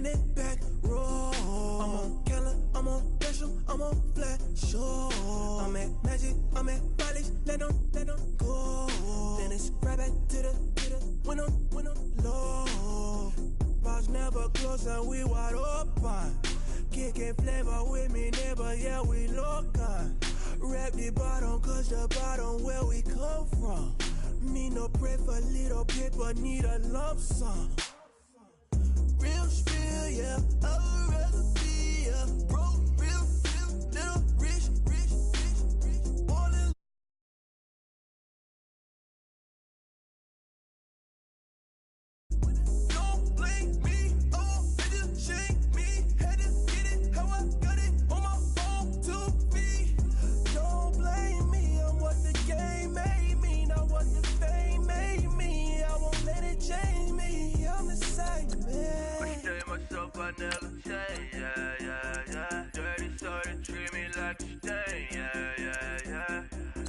in it back roll. I'm on Keller, I'm on Bishop, I'm on Flat Shore. I'm at Magic, I'm at Polish, let them go. Then it's right back to the when I'm low. Bars never close and we wide open. Kicking flavor with me, neighbor, yeah, we local. Rap the bottom, cause the bottom where we come from. Me no pray for little paper, need a lump sum. Real spill, yeah, a recipe, yeah. Broke, real, little rich. All in. Don't blame me, oh, they just shame me. Had to get it, how I got it, on my phone, 2 feet. Don't blame me, I'm what the game made me, not what the fame made me. I won't let it change me, I'm the same man. Myself, I never change, yeah. Dirty started treat me like a stain, yeah.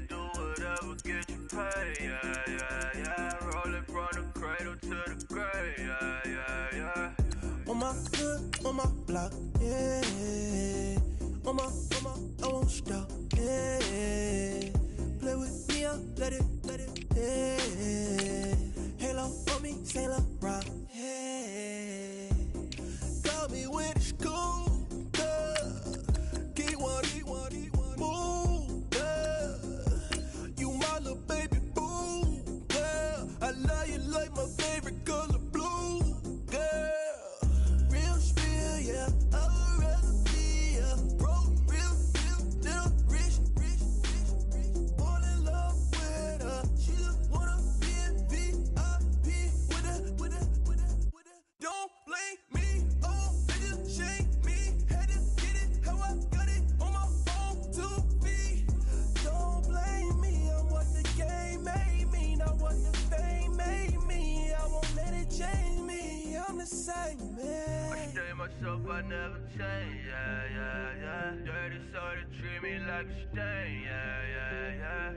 Do whatever, get you paid, yeah. Rolling from the cradle to the grave, yeah. On my hood, on my block, yeah. On my, I won't stop, yeah. Play with me, I'll let it, yeah. Halo on me, Saint Laurent, yeah. Got me with school, keep one, move, you my little baby boo, girl. I love you like my favorite color blue, girl. Real spill, yeah, a recipe, yeah. Broke, real, little rich. Fall in love with her, she just wanna be in VIP with her. Don't blame me, oh, they just shame me. Had to get it, how I got it, on my phone, 2 feet. Don't blame me, I'm what the game made me, not what the fame made me. I won't let it change me, I'm the same man. I stay myself, I never change, yeah. Dirty sorta treat me like a stain, yeah.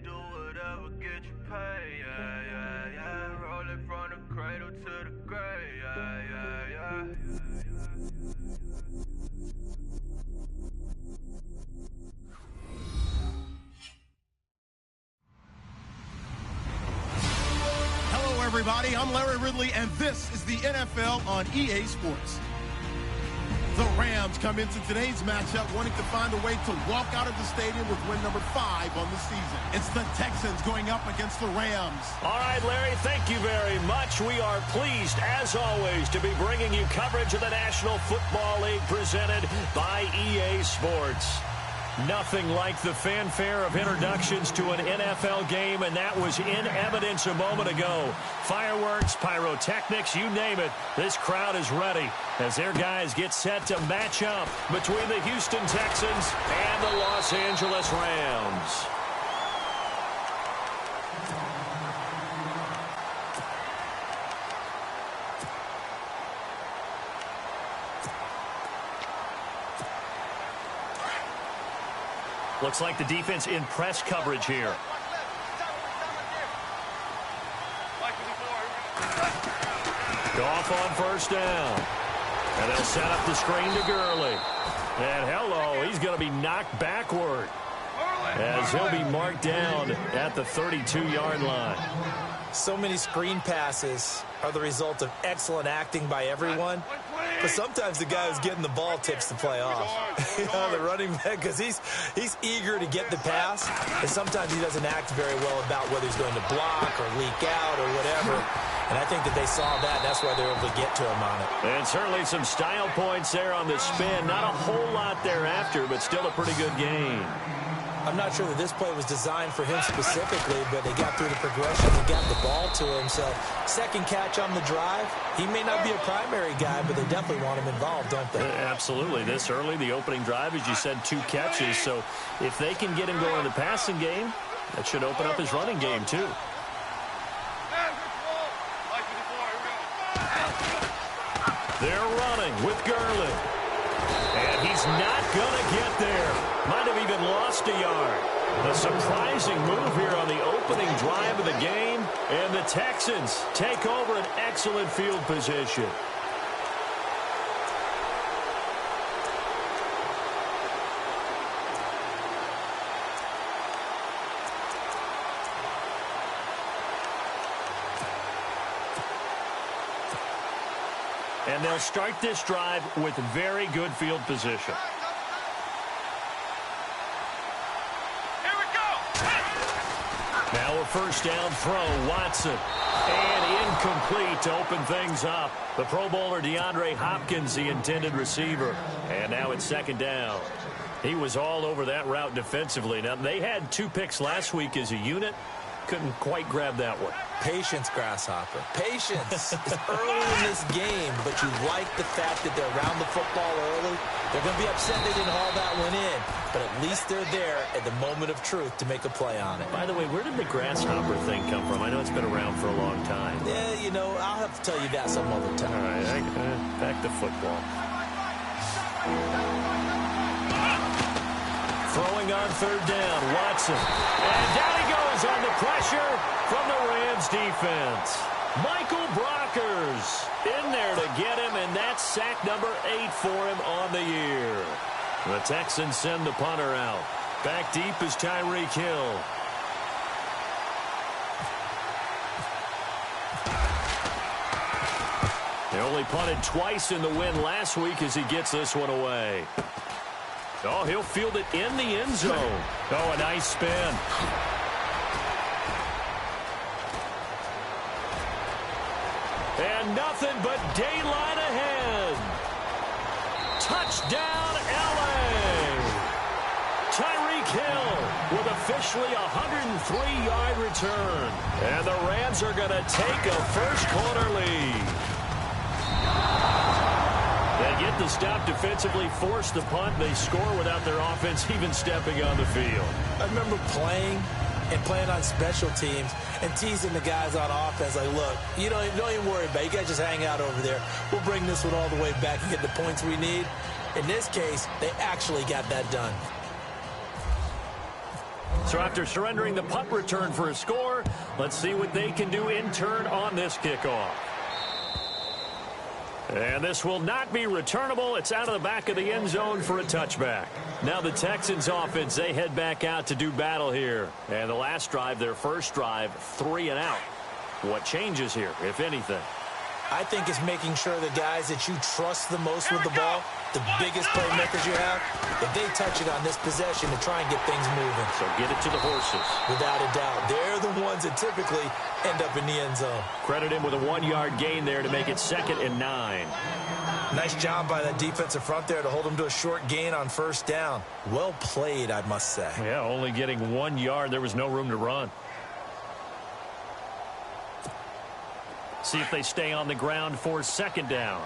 Do whatever, get you paid, yeah. Rolling from the cradle to the grave, yeah. Hello, everybody. I'm Larry Ridley, and this is the NFL on EA Sports. The Rams come into today's matchup wanting to find a way to walk out of the stadium with win number 5 on the season. It's the Texans going up against the Rams. All right, Larry, thank you very much. We are pleased, as always, to be bringing you coverage of the National Football League presented by EA Sports. Nothing like the fanfare of introductions to an NFL game, and that was in evidence a moment ago. Fireworks, pyrotechnics, you name it. This crowd is ready as their guys get set to match up between the Houston Texans and the Los Angeles Rams. Looks like the defense in press coverage here. Goff on first down. And they'll set up the screen to Gurley. And hello, he's going to be knocked backward as he'll be marked down at the 32-yard line. So many screen passes are the result of excellent acting by everyone. But sometimes the guy who's getting the ball tips the play off. The running back, because he's eager to get the pass, and sometimes he doesn't act very well about whether he's going to block or leak out or whatever. And I think that they saw that. That's why they were able to get to him on it. And certainly some style points there on the spin. Not a whole lot thereafter, but still a pretty good game. I'm not sure that this play was designed for him specifically, but they got through the progression and got the ball to him. So second catch on the drive. He may not be a primary guy, but they definitely want him involved, don't they? Absolutely. This early, the opening drive, as you said, 2 catches. So if they can get him going in the passing game, that should open up his running game too. They're running with Gurley. And he's not going to get there. Might have even lost a yard. A surprising move here on the opening drive of the game. And the Texans take over an excellent field position. And they'll start this drive with very good field position. Now a first down throw, Watson. And incomplete to open things up. The Pro Bowler DeAndre Hopkins, the intended receiver. And now it's second down. He was all over that route defensively. Now, they had 2 picks last week as a unit. Couldn't quite grab that one. Patience, Grasshopper. Patience. It's early in this game, but you like the fact that they're around the football early. They're going to be upset they didn't haul that one in, but at least they're there at the moment of truth to make a play on it. By the way, where did the grasshopper thing come from? I know it's been around for a long time. Yeah, you know, I'll have to tell you that some other time. All right, back to football. Throwing on third down, Watson. And down he goes on the pressure from the Rams defense. Michael Brockers in there to get him, and that's sack number 8 for him on the year. The Texans send the punter out. Back deep is Tyreek Hill. They only punted twice in the win last week as he gets this one away. Oh, he'll field it in the end zone. Oh, a nice spin. And nothing but daylight ahead. Touchdown, L.A. Tyreek Hill with officially a 103-yard return. And the Rams are going to take a first-quarter lead. They get the stop defensively, force the punt. They score without their offense even stepping on the field. I remember playing on special teams and teasing the guys on offense like, look, you don't even worry about it. You guys just hang out over there. We'll bring this one all the way back and get the points we need. In this case, they actually got that done. So after surrendering the punt return for a score, let's see what they can do in turn on this kickoff. And this will not be returnable. It's out of the back of the end zone for a touchback. Now the Texans offense, they head back out to do battle here. And the last drive, their first drive, 3 and out. What changes here, if anything? I think it's making sure the guys that you trust the most with the ball, the biggest playmakers you have, if they touch it on this possession to try and get things moving. So get it to the horses. Without a doubt. They're the ones that typically end up in the end zone. Credit him with a 1-yard gain there to make it 2nd and 9. Nice job by that defensive front there to hold them to a short gain on first down. Well played, I must say. Yeah, only getting 1 yard. There was no room to run. See if they stay on the ground for 2nd down.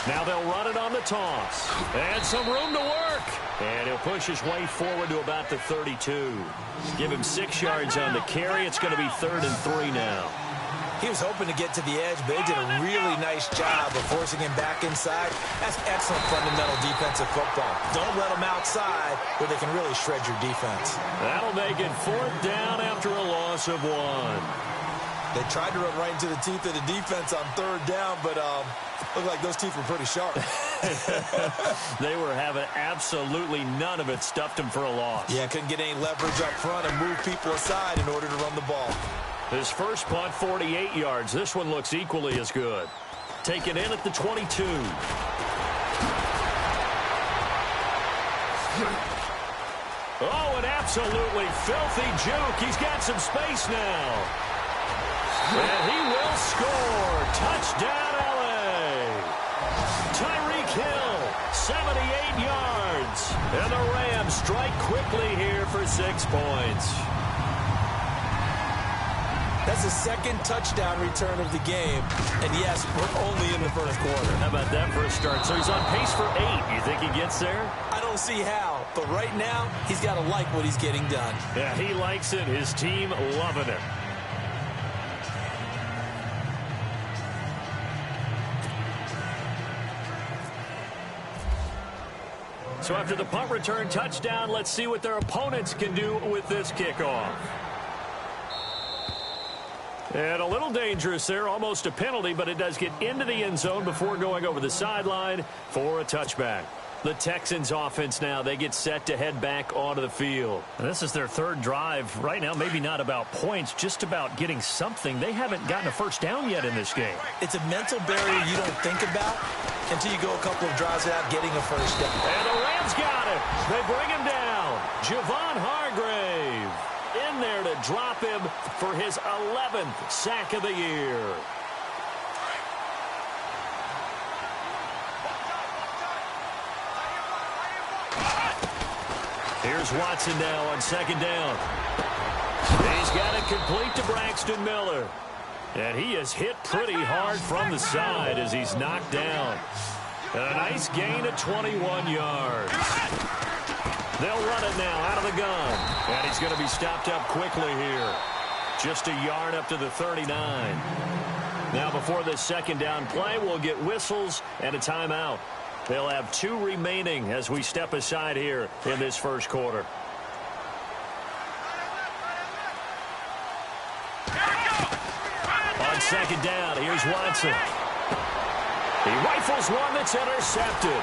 Now they'll run it on the toss. And some room to work. And he'll push his way forward to about the 32. Give him 6 yards on the carry. It's going to be 3rd and 3 now. He was hoping to get to the edge, but they did a really nice job of forcing him back inside. That's excellent fundamental defensive football. Don't let them outside where they can really shred your defense. That'll make it 4th down after a loss of 1. They tried to run right into the teeth of the defense on 3rd down, but looked like those teeth were pretty sharp. They were having absolutely none of it. Stuffed them for a loss. Yeah, couldn't get any leverage up front and move people aside in order to run the ball. His first punt, 48 yards. This one looks equally as good. Taken in at the 22. Oh, an absolutely filthy juke. He's got some space now. And he will score. Touchdown, L.A. Tyreek Hill, 78 yards. And the Rams strike quickly here for 6 points. That's the 2nd touchdown return of the game. And, yes, we're only in the first quarter. How about that for a start? So he's on pace for 8. You think he gets there? I don't see how. But right now, he's got to like what he's getting done. Yeah, he likes it. His team loving it. So after the punt return touchdown, let's see what their opponents can do with this kickoff. And a little dangerous there, almost a penalty, but it does get into the end zone before going over the sideline for a touchback. The Texans offense now, they get set to head back onto the field. And this is their third drive. Right now, maybe not about points, just about getting something. They haven't gotten a first down yet in this game. It's a mental barrier you don't think about until you go a couple of drives without getting a first down. And the Rams got it. They bring him down. Javon Hargrave in there to drop him for his 11th sack of the year. Here's Watson now on second down. He's got it complete to Braxton Miller. And he is hit pretty hard from the side as he's knocked down. And a nice gain of 21 yards. They'll run it now out of the gun. And he's going to be stopped up quickly here. Just a yard up to the 39. Now before this second down play, we'll get whistles and a timeout. They'll have 2 remaining as we step aside here in this first quarter. On second down, here's Watson. He rifles one that's intercepted.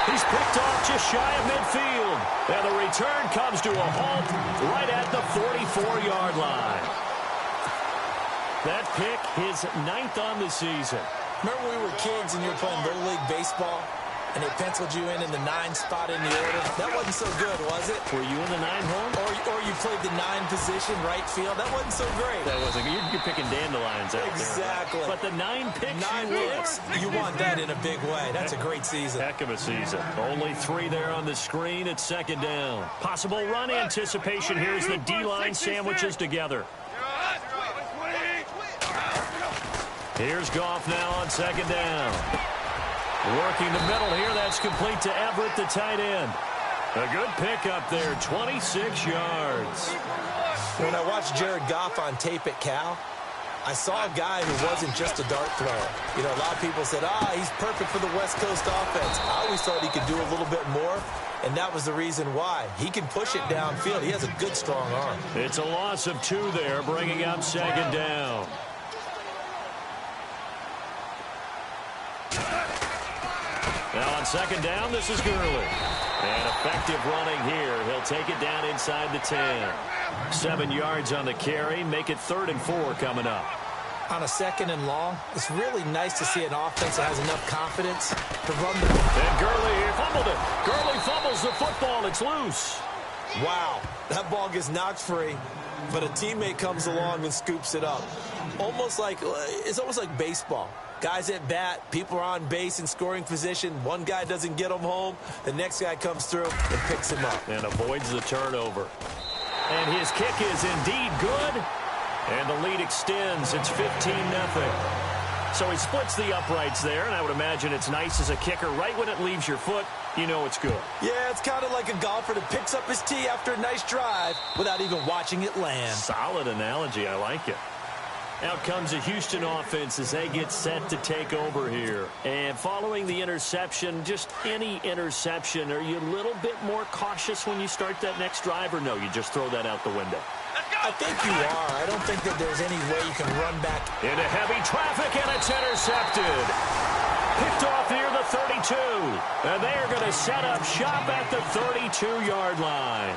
He's picked off just shy of midfield. And the return comes to a halt right at the 44-yard line. That pick, his 9th on the season. Remember when we were kids and you were playing Little League Baseball and they penciled you in the 9 spot in the order? That wasn't so good, was it? Were you in the 9 hole? Or you played the 9 position, right field. That wasn't so great. That wasn't good. You're picking dandelions out exactly. there. Right? But the 9 picks, 9 picks, you want that in a big way. That's a great season. Heck of a season. Only 3 there on the screen at second down. Possible run anticipation here as the D-line sandwiches together. Here's Goff now on second down. Working the middle here. That's complete to Everett, the tight end. A good pickup there, 26 yards. When I watched Jared Goff on tape at Cal, I saw a guy who wasn't just a dart thrower. You know, a lot of people said, he's perfect for the West Coast offense. I always thought he could do a little bit more, and that was the reason why. He can push it downfield. He has a good, strong arm. It's a loss of 2 there, bringing up second down. Now on second down, this is Gurley. And effective running here. He'll take it down inside the 10. 7 yards on the carry. Make it 3rd and 4 coming up. On a second and long, it's really nice to see an offense that has enough confidence to run the ball. And Gurley fumbled it. Gurley fumbles the football. It's loose. Wow, that ball gets knocked free, but a teammate comes along and scoops it up. It's almost like baseball. Guys at bat, people are on base in scoring position. One guy doesn't get him home. The next guy comes through and picks him up. And avoids the turnover. And his kick is indeed good. And the lead extends. It's 15-0. So he splits the uprights there, and I would imagine it's nice as a kicker. Right when it leaves your foot, you know it's good. Yeah, it's kind of like a golfer that picks up his tee after a nice drive without even watching it land. Solid analogy. I like it. Out comes the Houston offense as they get set to take over here. And following the interception, just any interception, are you a little bit more cautious when you start that next drive, or no, you just throw that out the window? I think you are. I don't think that there's any way you can run back. Into heavy traffic, and it's intercepted. Picked off near the 32. And they are going to set up shop at the 32-yard line.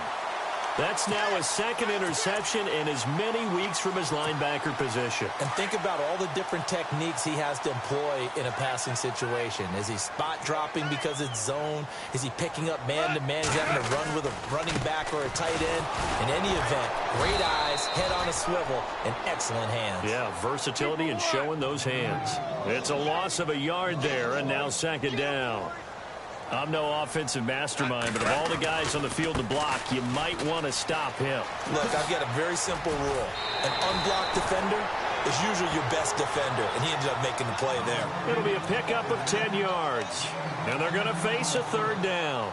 That's now his 2nd interception in as many weeks from his linebacker position. And think about all the different techniques he has to employ in a passing situation. Is he spot dropping because it's zone? Is he picking up man-to-man? He's having to run with a running back or a tight end. In any event, great eyes, head on a swivel, and excellent hands. Yeah, versatility and showing those hands. It's a loss of a yard there, and now second down. I'm no offensive mastermind, but of all the guys on the field to block, you might want to stop him. Look, I've got a very simple rule. An unblocked defender is usually your best defender, and he ended up making the play there. It'll be a pickup of 10 yards, and they're going to face a 3rd down.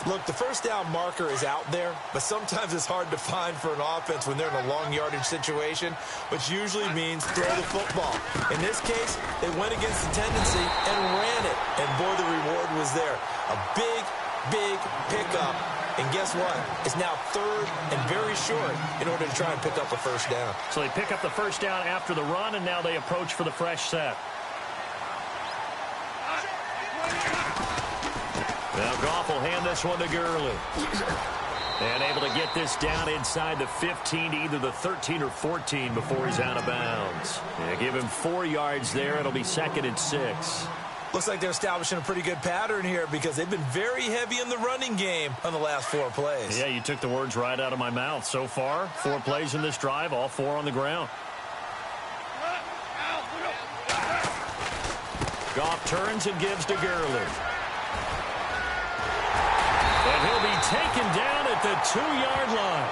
Look, the first down marker is out there, but sometimes it's hard to find for an offense when they're in a long yardage situation, which usually means throw the football. In this case, they went against the tendency and ran it, and boy, the reward was there. A big, big pickup, and guess what? It's now 3rd and very short in order to try and pick up a first down. So they pick up the first down after the run, and now they approach for the fresh set. Now Goff will hand this one to Gurley. And able to get this down inside the 15 to either the 13 or 14 before he's out of bounds. Yeah, give him 4 yards there. It'll be 2nd and 6. Looks like they're establishing a pretty good pattern here because they've been very heavy in the running game on the last 4 plays. Yeah, you took the words right out of my mouth. So far, 4 plays in this drive, all 4 on the ground. Goff turns and gives to Gurley. And he'll be taken down at the 2-yard line.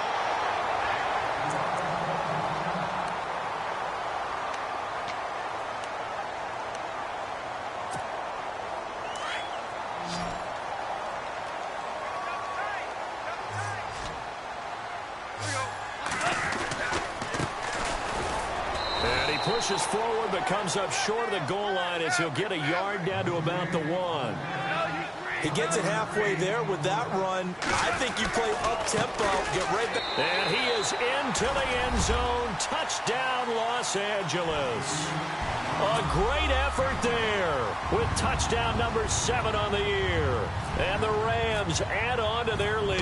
And he pushes forward but comes up short of the goal line as he'll get a yard down to about the 1. He gets it halfway there with that run. I think you play up-tempo, get right back. And he is into the end zone. Touchdown, Los Angeles. A great effort there with touchdown number 7 on the year. And the Rams add on to their lead.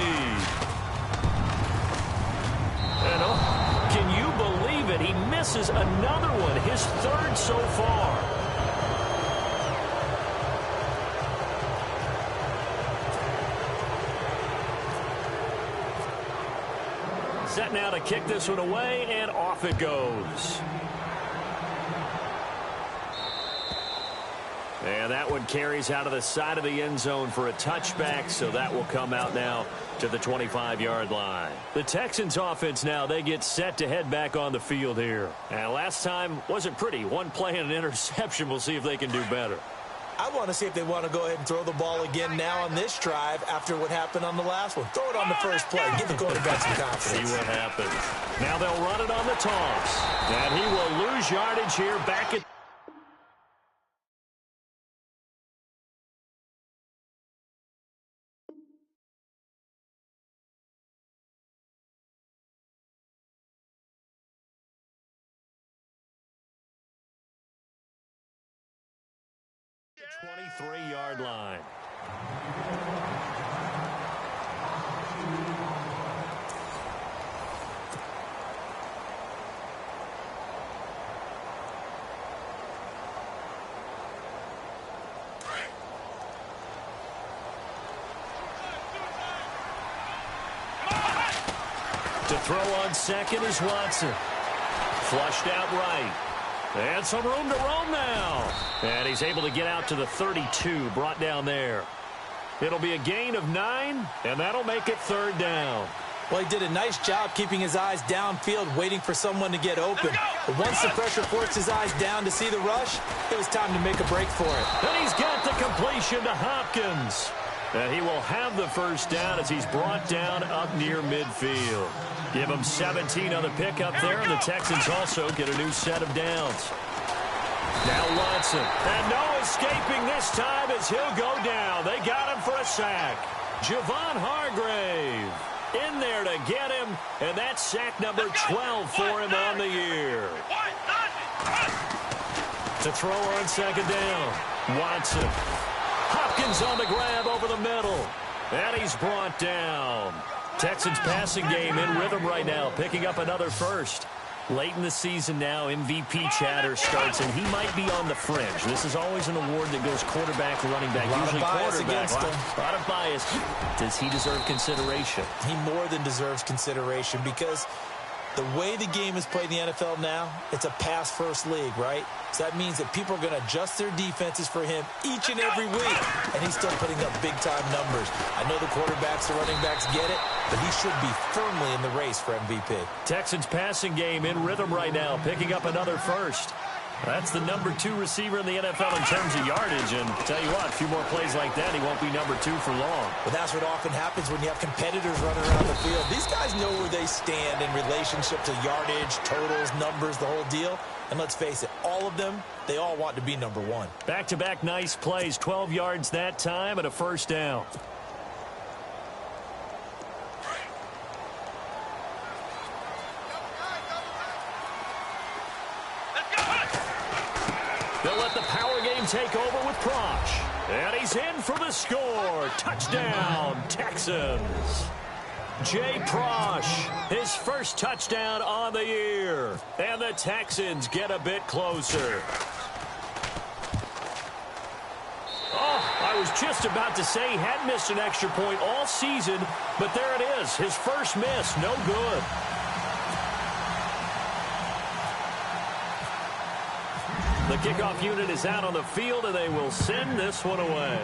And can you believe it? He misses another one, his 3rd so far. Set now to kick this one away, and off it goes. And that one carries out of the side of the end zone for a touchback, so that will come out now to the 25-yard line. The Texans offense now, they get set to head back on the field here. And last time wasn't pretty. 1 play and an interception. We'll see if they can do better. I want to see if they want to go ahead and throw the ball again now on this drive after what happened on the last one. Throw it on the first play. Give the quarterback some confidence. See what happens. Now they'll run it on the toss. And he will lose yardage here back at... the 23-yard line. To throw on second is Watson. Flushed out right. And some room to roam now. And he's able to get out to the 32, brought down there. It'll be a gain of 9, and that'll make it 3rd down. Well, he did a nice job keeping his eyes downfield, waiting for someone to get open. But once the pressure forced his eyes down to see the rush, it was time to make a break for it. And he's got the completion to Hopkins. And he will have the first down as he's brought down up near midfield. Give him 17 on the pickup there, and the Texans also get a new set of downs. Now Watson. And no escaping this time as he'll go down. They got him for a sack. Javon Hargrave in there to get him, and that's sack number 12 for him on the year. To throw on second down. Watson. Hopkins on the grab over the middle. And he's brought down. Texans passing game in rhythm right now, picking up another first. Late in the season now, MVP chatter starts, and he might be on the fringe. This is always an award that goes quarterback, running back, usually quarterback. A lot of bias. Does he deserve consideration? He more than deserves consideration because the way the game is played in the NFL now, it's a pass-first league, right? So that means that people are going to adjust their defenses for him each and every week, and he's still putting up big-time numbers. I know the quarterbacks, the running backs get it, but he should be firmly in the race for MVP. Texans passing game in rhythm right now, picking up another first. That's the number 2 receiver in the NFL in terms of yardage, and tell you what, a few more plays like that, he won't be number 2 for long. But that's what often happens when you have competitors running around the field. These guys know where they stand in relationship to yardage, totals, numbers, the whole deal. And let's face it, all of them, they all want to be number 1. Back-to-back nice plays, 12 yards that time and a first down. They'll let the power game take over with Proch. And he's in for the score. Touchdown, Texans. Jay Prosh, his first touchdown on the year. And the Texans get a bit closer. Oh, I was just about to say he hadn't missed an extra point all season, but there it is, his first miss, no good. The kickoff unit is out on the field, and they will send this one away.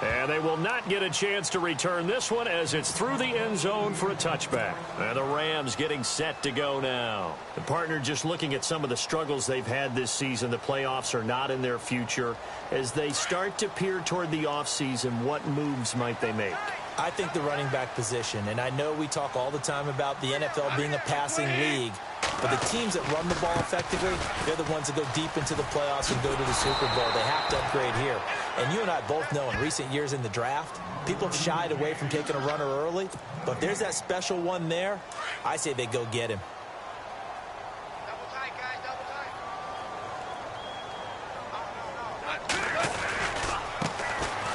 And they will not get a chance to return this one as it's through the end zone for a touchback. And the Rams getting set to go now. The partner just looking at some of the struggles they've had this season. The playoffs are not in their future. As they start to peer toward the offseason, what moves might they make? I think the running back position, and I know we talk all the time about the NFL being a passing league, but the teams that run the ball effectively, they're the ones that go deep into the playoffs and go to the Super Bowl. They have to upgrade here. And you and I both know in recent years in the draft, people have shied away from taking a runner early, but if there's that special one there, I say they go get him. Double tight, guys, double tight.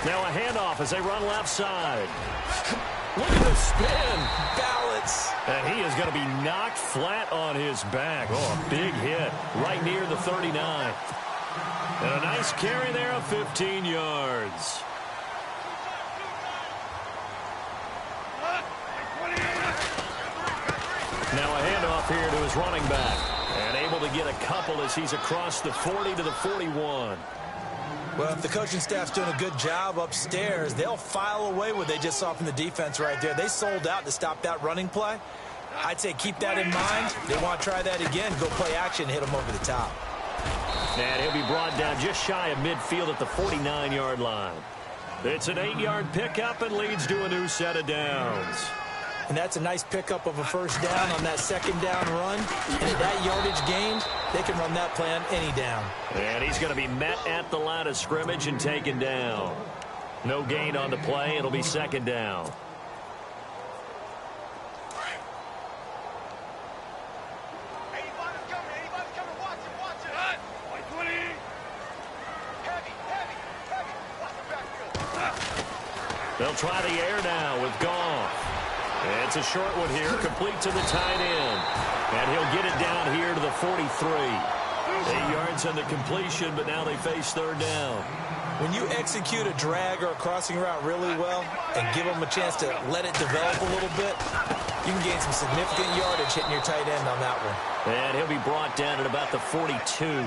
Now a handoff as they run left side. Look at the spin. Balance. And he is going to be knocked flat on his back. Oh, a big hit right near the 39. And a nice carry there of 15 yards. Now a handoff here to his running back. And able to get a couple as he's across the 40 to the 41. Well, if the coaching staff's doing a good job upstairs, they'll file away what they just saw from the defense right there. They sold out to stop that running play. I'd say keep that in mind. They want to try that again. Go play action, hit them over the top. And he'll be brought down just shy of midfield at the 49-yard line. It's an 8-yard pickup and leads to a new set of downs. And that's a nice pickup of a first down on that second down run. And at that yardage gained, they can run that play on any down. And he's going to be met at the line of scrimmage and taken down. No gain on the play. It'll be second down. They'll try the air now with Goff. It's a short one here, complete to the tight end. And he'll get it down here to the 43. 8 yards on the completion, but now they face third down. When you execute a drag or a crossing route really well and give them a chance to let it develop a little bit, you can gain some significant yardage hitting your tight end on that one. And he'll be brought down at about the 42.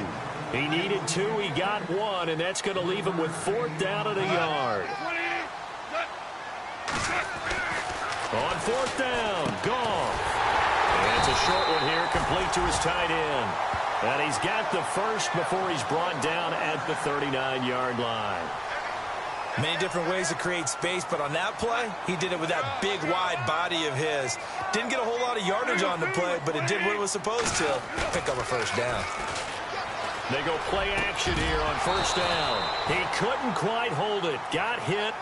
He needed 2, he got 1, and that's going to leave him with fourth down at a yard. On fourth down, Goff. And it's a short one here, complete to his tight end. And he's got the first before he's brought down at the 39-yard line. Many different ways to create space, but on that play, he did it with that big, wide body of his. Didn't get a whole lot of yardage on the play, but it did what it was supposed to. Pick up a first down. They go play action here on first down. He couldn't quite hold it. Got hit.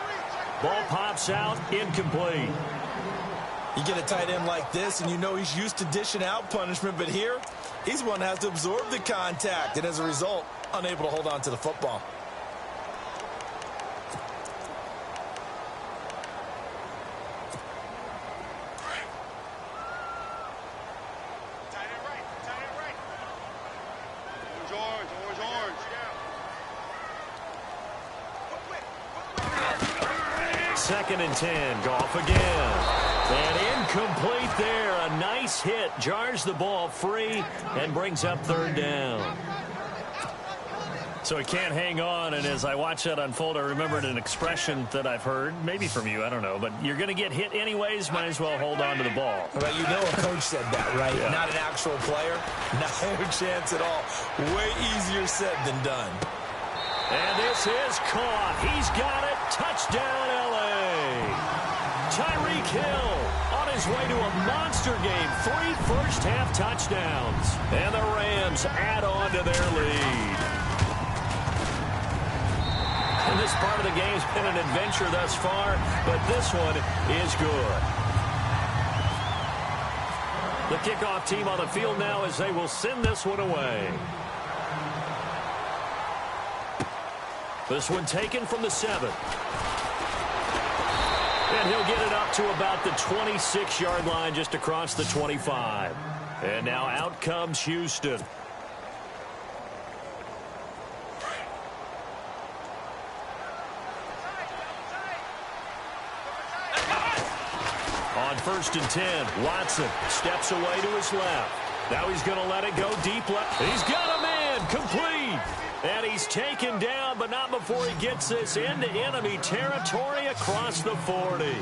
Ball pops out, incomplete. You get a tight end like this, and you know he's used to dishing out punishment, but here, he's one that has to absorb the contact, and as a result, unable to hold on to the football. Second and 10, Goff again. And incomplete there. A nice hit. Jars the ball free and brings up third down. So he can't hang on, and as I watch that unfold, I remembered an expression that I've heard, maybe from you, I don't know, but you're going to get hit anyways, might as well hold on to the ball. Well, you know a coach said that, right? Yeah. Not an actual player. No chance at all. Way easier said than done. And this is caught. He's got it. Touchdown, L.A. Tyreek Hill on his way to a monster game. 3 first-half touchdowns. And the Rams add on to their lead. And this part of the game's been an adventure thus far, but this one is good. The kickoff team on the field now as they will send this one away. This one taken from the 7. And he'll get it up to about the 26-yard line, just across the 25. And now out comes Houston. On 1st and 10, Watson steps away to his left. Now he's going to let it go deep left. He's got a man, complete. And he's taken down, but not before he gets this into enemy territory across the 40.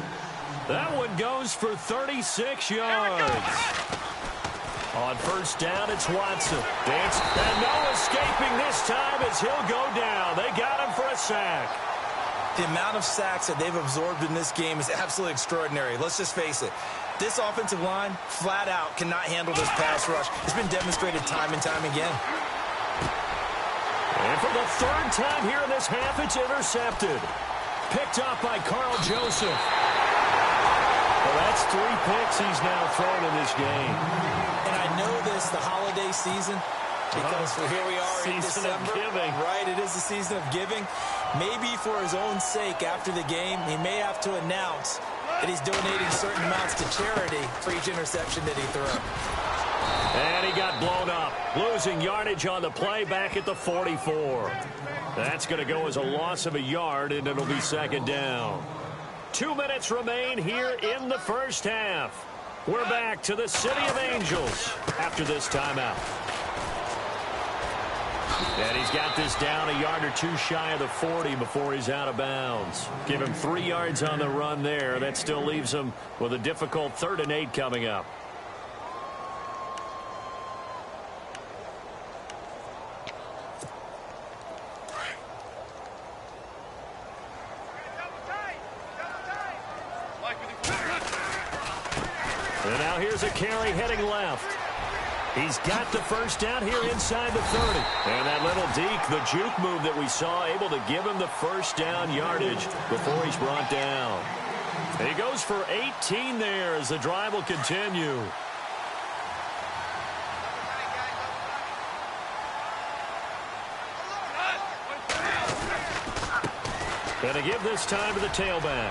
That one goes for 36 yards. On 1st down, it's Watson. And no escaping this time as he'll go down. They got him for a sack. The amount of sacks that they've absorbed in this game is absolutely extraordinary. Let's just face it. This offensive line, flat out, cannot handle this pass rush. It's been demonstrated time and time again. And for the 3rd time here in this half, it's intercepted. Picked up by Carl Joseph. Well, that's 3 picks he's now thrown in this game. And I know this, the holiday season, because here we are in December. Season of giving. Right, it is the season of giving. Maybe for his own sake after the game, he may have to announce that he's donating certain amounts to charity for each interception that he threw. And he got blown up, losing yardage on the play back at the 44. That's going to go as a loss of a yard, and it'll be 2nd down. 2 minutes remain here in the 1st half. We're back to the City of Angels after this timeout. And he's got this down a yard or 2 shy of the 40 before he's out of bounds. Give him 3 yards on the run there. That still leaves him with a difficult 3rd and 8 coming up. And now here's a carry heading left. He's got the 1st down here inside the 30. And that little deke, the juke move that we saw, able to give him the 1st down yardage before he's brought down. And he goes for 18 there as the drive will continue. Gonna give this time to the tailback.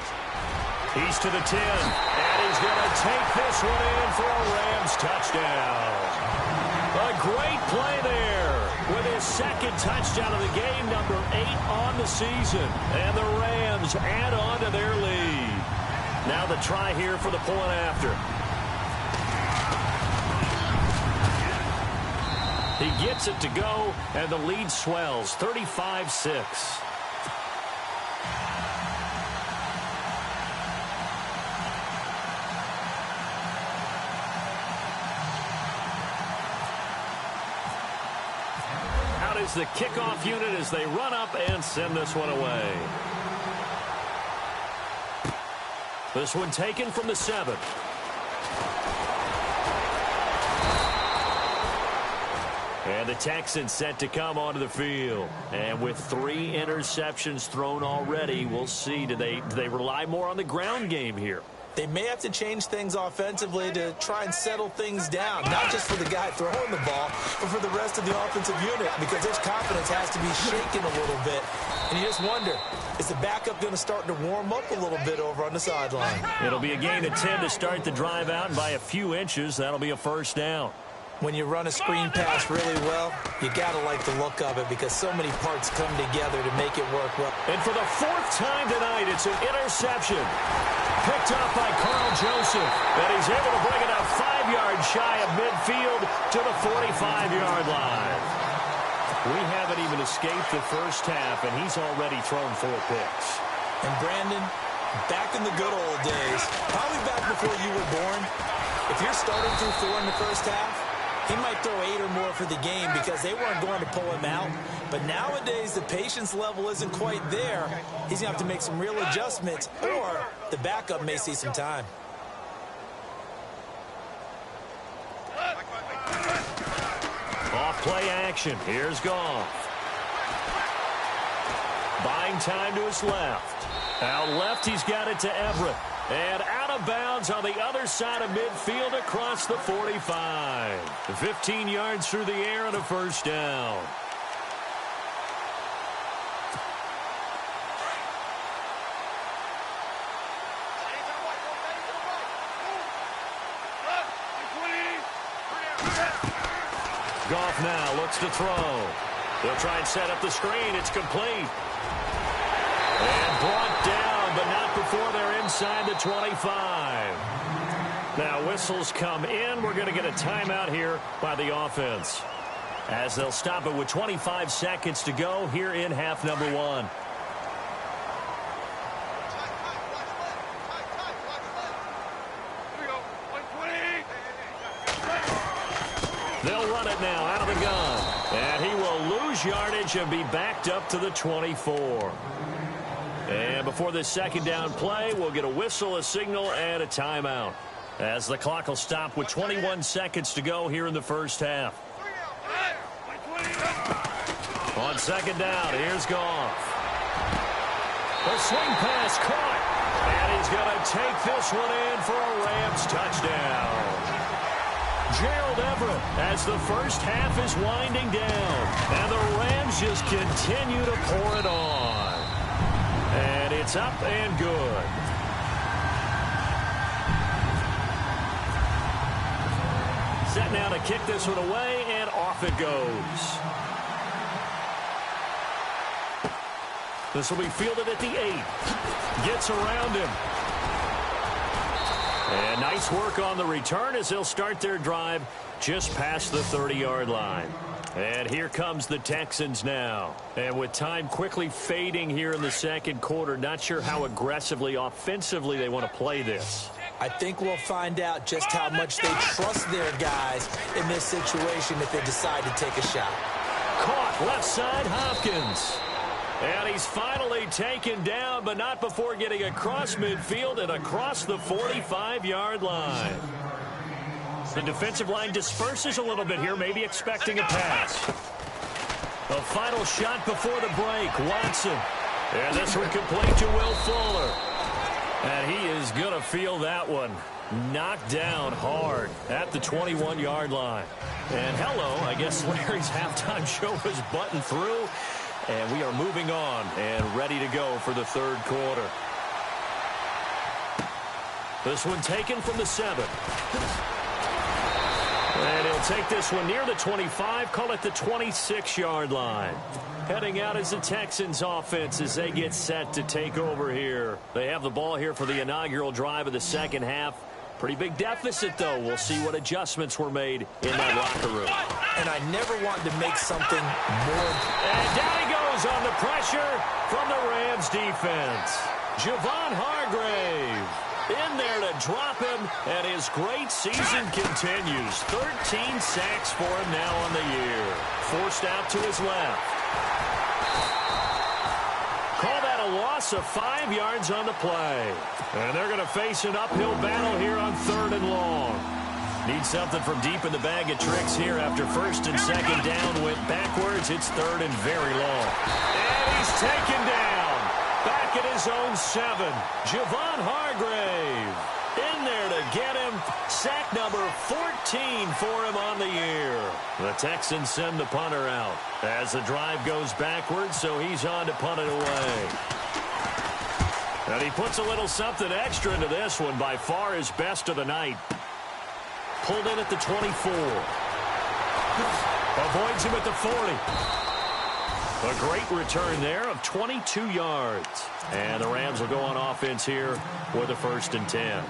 He's to the 10, and he's going to take this one in for a Rams touchdown. A great play there with his 2nd touchdown of the game, number 8 on the season. And the Rams add on to their lead. Now the try here for the point after. He gets it to go, and the lead swells, 35-6. Is the kickoff unit as they run up and send this one away. This one taken from the 7. And the Texans set to come onto the field. And with 3 interceptions thrown already, we'll see, do they rely more on the ground game here? They may have to change things offensively to try and settle things down, not just for the guy throwing the ball, but for the rest of the offensive unit, because his confidence has to be shaken a little bit. And you just wonder, is the backup going to start to warm up a little bit over on the sideline? It'll be a gain of 10 to start the drive out, and by a few inches, that'll be a 1st down. When you run a screen pass really well, you got to like the look of it because so many parts come together to make it work well. And for the 4th time tonight, it's an interception. Picked up by Carl Joseph. And he's able to bring it up 5 yards shy of midfield to the 45-yard line. We haven't even escaped the 1st half, and he's already thrown 4 picks. And Brandon, back in the good old days, probably back before you were born, if you're starting through 4 in the 1st half, he might throw 8 or more for the game because they weren't going to pull him out. But nowadays, the patience level isn't quite there. He's going to have to make some real adjustments, or the backup may see some time. Off play action. Here's Goff. Buying time to his left. Out left, he's got it to Everett. And out of bounds on the other side of midfield across the 45. 15 yards through the air and a 1st down. Goff now looks to throw. They'll try and set up the screen. It's complete. And brought down, but not before they're inside the 25. Now whistles come in. We're going to get a timeout here by the offense, as they'll stop it with 25 seconds to go here in half number 1. They'll run it now out of the gun. And he will lose yardage and be backed up to the 24. And before this second down play, we'll get a whistle, a signal, and a timeout, as the clock will stop with 21 seconds to go here in the first half. On second down, here's Goff. A swing pass caught. And he's going to take this one in for a Rams touchdown. Gerald Everett, as the first half is winding down. And the Rams just continue to pour it on. And it's up and good. Set now to kick this one away, and off it goes. This will be fielded at the 8. Gets around him. And nice work on the return as they'll start their drive just past the 30-yard line. And here comes the Texans now. And with time quickly fading here in the second quarter, not sure how aggressively, offensively they want to play this. I think we'll find out just how much they trust their guys in this situation if they decide to take a shot. Caught left side, Hopkins. And he's finally taken down, but not before getting across midfield and across the 45-yard line. The defensive line disperses a little bit here, maybe expecting a pass. A final shot before the break, Watson. And this one complete to Will Fuller. And he is going to feel that one. Knocked down hard at the 21-yard line. And hello, I guess Larry's halftime show was buttoned through. And we are moving on and ready to go for the third quarter. This one taken from the 7. And he'll take this one near the 25, call it the 26-yard line. Heading out is the Texans offense as they get set to take over here. They have the ball here for the inaugural drive of the second half. Pretty big deficit, though. We'll see what adjustments were made in that locker room. And I never want to make something more. And down he goes on the pressure from the Rams defense. Javon Hargrave in there to drop him, and his great season continues. 13 sacks for him now on the year. Forced out to his left. Call that a loss of 5 yards on the play. And they're going to face an uphill battle here on 3rd and long. Need something from deep in the bag of tricks here after first and second down went backwards. It's 3rd and very long. And he's taken down. Back at his own 7. Javon Hargrave in there to get him. Sack number 14 for him on the year. The Texans send the punter out as the drive goes backwards, so he's on to punt it away. And he puts a little something extra into this one, by far his best of the night. Pulled in at the 24. Avoids him at the 40. A great return there of 22 yards. And the Rams will go on offense here with a 1st and 10.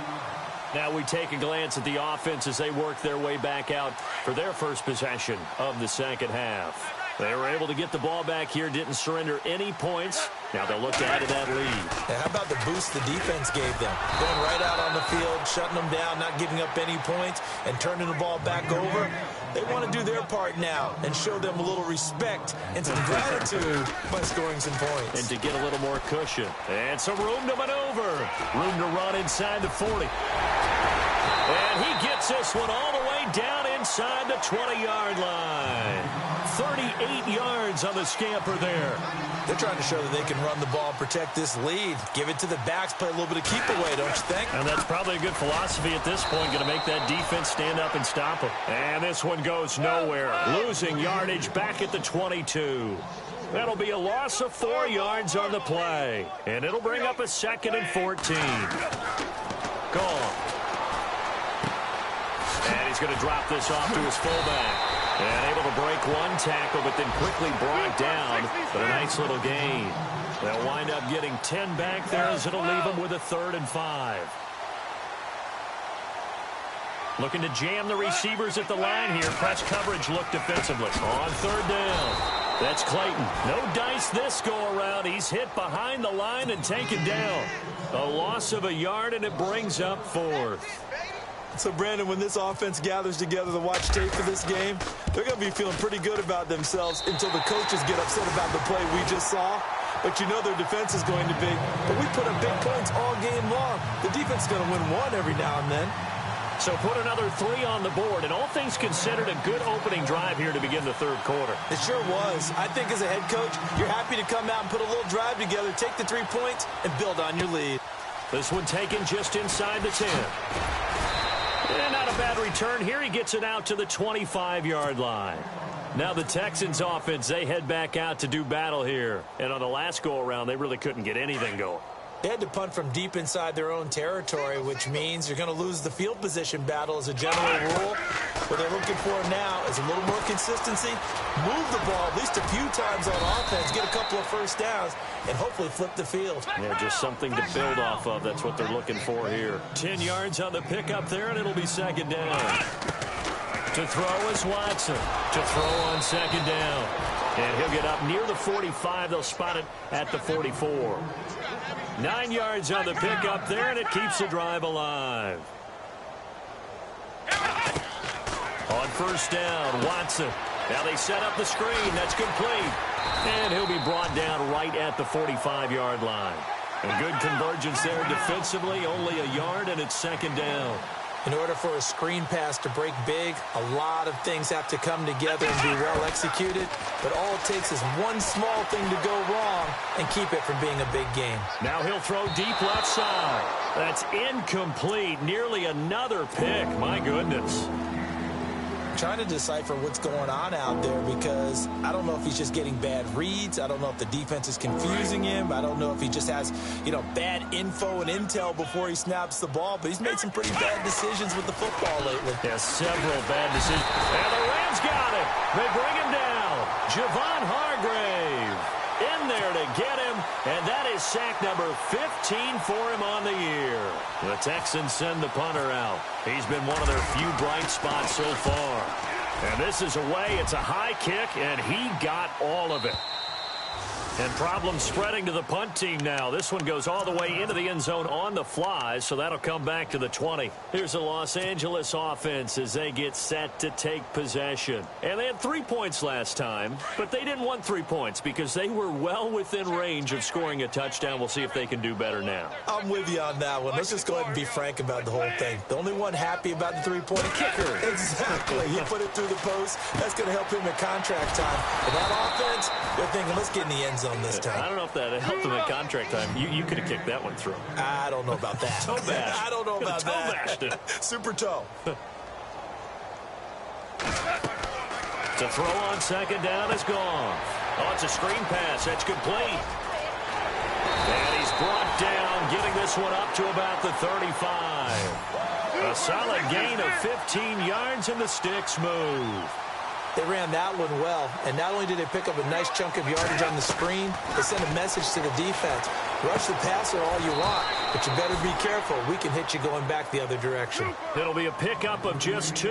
Now we take a glance at the offense as they work their way back out for their first possession of the second half. They were able to get the ball back here, didn't surrender any points. Now they'll look to add to that lead. And how about the boost the defense gave them? Going right out on the field, shutting them down, not giving up any points, and turning the ball back over. They want to do their part now and show them a little respect and some gratitude by scoring some points. And to get a little more cushion. And some room to maneuver. Room to run inside the 40. And he gets this one all the way down inside the 20-yard line. 38 yards on the scamper there. They're trying to show that they can run the ball and protect this lead. Give it to the backs, play a little bit of keep away, don't you think? And that's probably a good philosophy at this point. Going to make that defense stand up and stop them. And this one goes nowhere. Losing yardage back at the 22. That'll be a loss of 4 yards on the play. And it'll bring up a 2nd and 14. Gone. And he's going to drop this off to his fullback. And able to break one tackle, but then quickly brought down. But a nice little gain. They'll wind up getting 10 back there as it'll leave them with a 3rd and 5. Looking to jam the receivers at the line here. Press coverage look defensively. On 3rd down. That's Clayton. No dice this go-around. He's hit behind the line and taken down. A loss of a yard, and it brings up 4th. So, Brandon, when this offense gathers together to watch tape for this game, they're going to be feeling pretty good about themselves until the coaches get upset about the play we just saw. But you know their defense is going to be. But we put up big points all game long. The defense is going to win one every now and then. So put another 3 on the board, and all things considered, a good opening drive here to begin the 3rd quarter. It sure was. I think as a head coach, you're happy to come out and put a little drive together, take the 3 points, and build on your lead. This one taken just inside the 10. And not a bad return here. He gets it out to the 25-yard line. Now the Texans offense, they head back out to do battle here. And on the last go-around, they really couldn't get anything going. They had to punt from deep inside their own territory, which means you're going to lose the field position battle as a general rule. What they're looking for now is a little more consistency, move the ball at least a few times on offense, get a couple of first downs, and hopefully flip the field. Yeah, just something to build off of. That's what they're looking for here. 10 yards on the pickup there, and it'll be 2nd down. To throw is Watson. To throw on 2nd down. And he'll get up near the 45. They'll spot it at the 44. 9 yards on the pickup there, and it keeps the drive alive. On 1st down, Watson. Now they set up the screen. That's complete. And he'll be brought down right at the 45-yard line. And good convergence there defensively. Only a yard, and it's 2nd down. In order for a screen pass to break big, a lot of things have to come together and be well executed. But all it takes is one small thing to go wrong and keep it from being a big game. Now he'll throw deep left side. That's incomplete. Nearly another pick. My goodness. Trying to decipher what's going on out there because I don't know if he's just getting bad reads. I don't know if the defense is confusing him. I don't know if he just has, bad info and intel before he snaps the ball. But he's made some pretty bad decisions with the football lately. Yeah, several bad decisions. And the Rams got it. They bring him down. Javon Hargrave in there to get him. And that is sack number 15 for him on the year. The Texans send the punter out. He's been one of their few bright spots so far. And this is away. It's a high kick, and he got all of it. And problems spreading to the punt team now. This one goes all the way into the end zone on the fly, so that'll come back to the 20. Here's the Los Angeles offense as they get set to take possession. And they had 3 points last time, but they didn't want 3 points because they were well within range of scoring a touchdown. We'll see if they can do better now. I'm with you on that one. Let's just go ahead and be frank about the whole thing. The only one happy about the 3-point kicker. Exactly. He put it through the post. That's going to help him at contract time. And that offense, they're thinking, let's get in the end zone this time. I don't know if that helped him at contract time. You could have kicked that one through. I don't know about that. Toe bash. I don't know about toe that. Bashed it. Super toe. To throw on 2nd down is gone. Oh, it's a screen pass. That's complete. And he's brought down, getting this one up to about the 35. A solid gain of 15 yards, and the sticks move. They ran that one well, and not only did they pick up a nice chunk of yardage on the screen, they sent a message to the defense. Rush the passer all you want, but you better be careful. We can hit you going back the other direction. It'll be a pickup of just 2,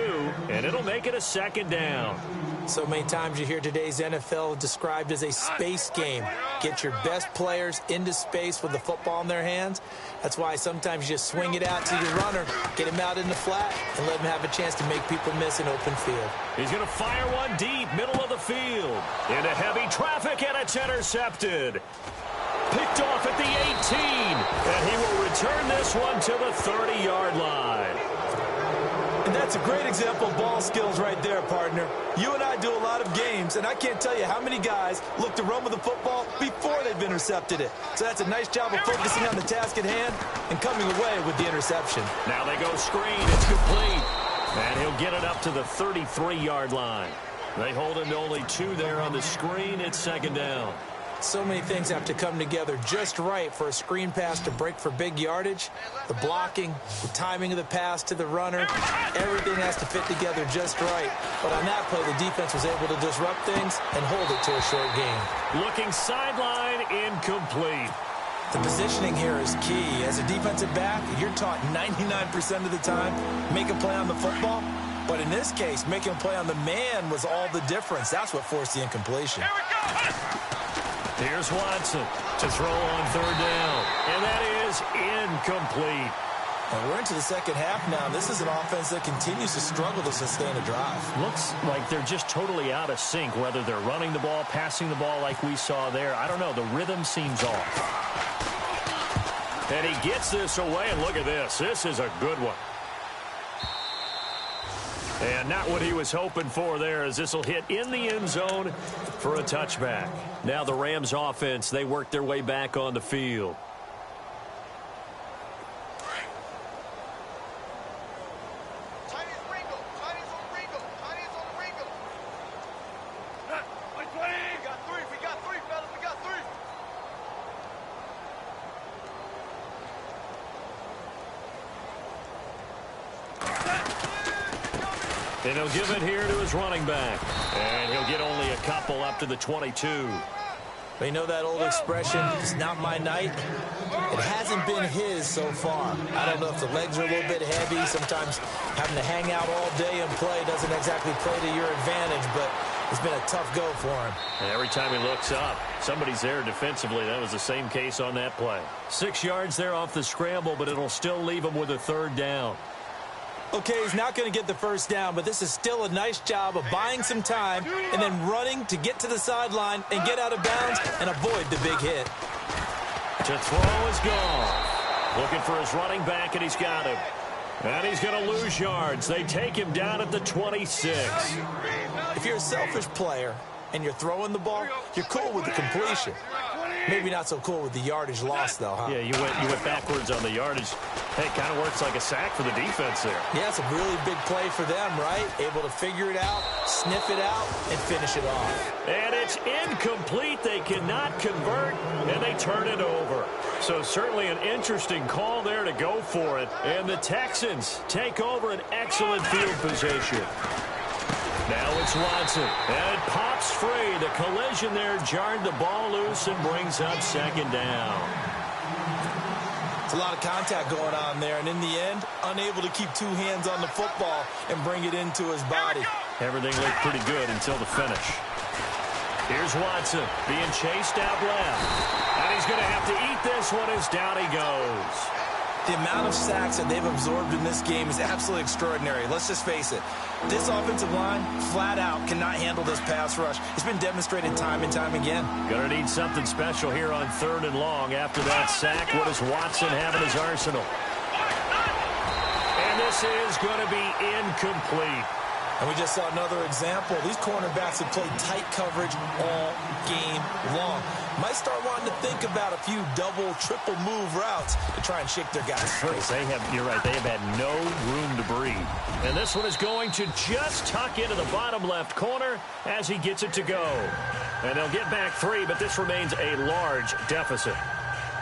and it'll make it a 2nd down. So many times you hear today's NFL described as a space game. Get your best players into space with the football in their hands. That's why sometimes you just swing it out to your runner, get him out in the flat, and let him have a chance to make people miss an open field. He's going to fire one deep, middle of the field. Into heavy traffic, and it's intercepted. Picked off at the 18, and he will return this one to the 30-yard line. And that's a great example of ball skills right there, partner. You and I do a lot of games, and I can't tell you how many guys look to run with the football before they've intercepted it. So that's a nice job of focusing on the task at hand and coming away with the interception. Now they go screen. It's complete. And he'll get it up to the 33-yard line. They hold him to only 2 there on the screen. It's 2nd down. So many things have to come together just right for a screen pass to break for big yardage. The blocking, the timing of the pass to the runner, everything has to fit together just right. But on that play, the defense was able to disrupt things and hold it to a short gain. Looking sideline, incomplete. The positioning here is key. As a defensive back, you're taught 99% of the time, make a play on the football. But in this case, making a play on the man was all the difference. That's what forced the incompletion. Here's Watson to throw on third down. And that is incomplete. And we're into the second half now. This is an offense that continues to struggle to sustain a drive. Looks like they're just totally out of sync, whether they're running the ball, passing the ball like we saw there. I don't know. The rhythm seems off. And he gets this away, and look at this. This is a good one. And not what he was hoping for there, as this will hit in the end zone for a touchback. Now the Rams offense, they work their way back on the field. And he'll give it here to his running back. And he'll get only a couple up to the 22. You know that old expression, it's not my night? It hasn't been his so far. I don't know if the legs are a little bit heavy. Sometimes having to hang out all day and play doesn't exactly play to your advantage, but it's been a tough go for him. And every time he looks up, somebody's there defensively. That was the same case on that play. 6 yards there off the scramble, but it'll still leave him with a third down. Okay, he's not going to get the first down, but this is still a nice job of buying some time and then running to get to the sideline and get out of bounds and avoid the big hit. To throw is gone. Looking for his running back, and he's got him. And he's going to lose yards. They take him down at the 26. If you're a selfish player and you're throwing the ball, you're cool with the completion. Maybe not so cool with the yardage loss, though, huh? Yeah, you went backwards on the yardage. Hey, it kind of works like a sack for the defense there. Yeah, it's a really big play for them, right? Able to figure it out, sniff it out, and finish it off. And it's incomplete. They cannot convert, and they turn it over. So certainly an interesting call there to go for it. And the Texans take over an excellent field position. Now it's Watson, and it pops free. The collision there jarred the ball loose and brings up second down. It's a lot of contact going on there, and in the end, unable to keep two hands on the football and bring it into his body. Everything looked pretty good until the finish. Here's Watson being chased out left. And he's going to have to eat this one as down he goes. The amount of sacks that they've absorbed in this game is absolutely extraordinary. Let's just face it. This offensive line, flat out, cannot handle this pass rush. It's been demonstrated time and time again. Going to need something special here on 3rd and long. After that sack, what does Watson have in his arsenal? And this is going to be incomplete. And we just saw another example. These cornerbacks have played tight coverage all game long. Might start wanting to think about a few double, triple move routes to try and shake their guys free. You're right, they have had no room to breathe. And this one is going to just tuck into the bottom left corner as he gets it to go. And they'll get back 3, but this remains a large deficit.